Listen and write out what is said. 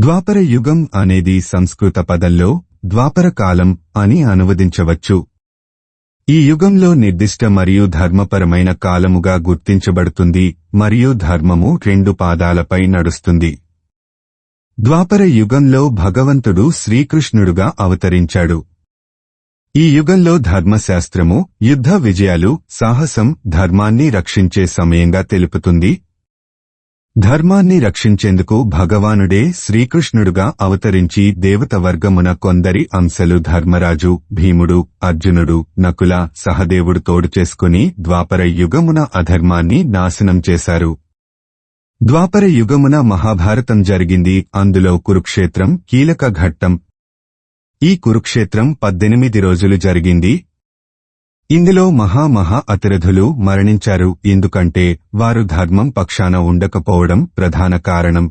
ద్వాపర యుగం అనేది సంస్కృత పదంలో ద్వాపర కాలం అని అనువదించవచ్చు. ఈ యుగంలో నిర్దిష్ట మరియు ధర్మపరమైన కాలముగా గుర్తించబడుతుంది మరియు ధర్మము 2 పాదాలపై నడుస్తుంది. ద్వాపర యుగంలో భగవంతుడు శ్రీకృష్ణుడుగా అవతరించాడు. ఈ యుగంలో ధర్మశాస్త్రము యుద్ధ విజయాలు, సాహసం, ధర్మాన్ని రక్షించే సమయంగా తెలుపుతుంది. ధర్మాన్ని రక్షించేందుకు భగవానుడే శ్రీకృష్ణుడుగా అవతరించి దేవత వర్గమున కొందరి అంశలు ధర్మరాజు, భీముడు, అర్జునుడు, నకుల, సహదేవుడు తోడు చేసుకుని ద్వాపర యుగమున అధర్మాన్ని నాశనం చేశారు. ద్వాపర యుగమున మహాభారతం జరిగింది. అందులో కురుక్షేత్రం కీలక ఘట్టం. ఈ కురుక్షేత్రం 18 రోజులు జరిగింది. ఇందులో మహా అతిరథులు మరణించారు. ఎందుకంటే వారు ధర్మం పక్షాన ఉండకపోవడం ప్రధాన కారణం.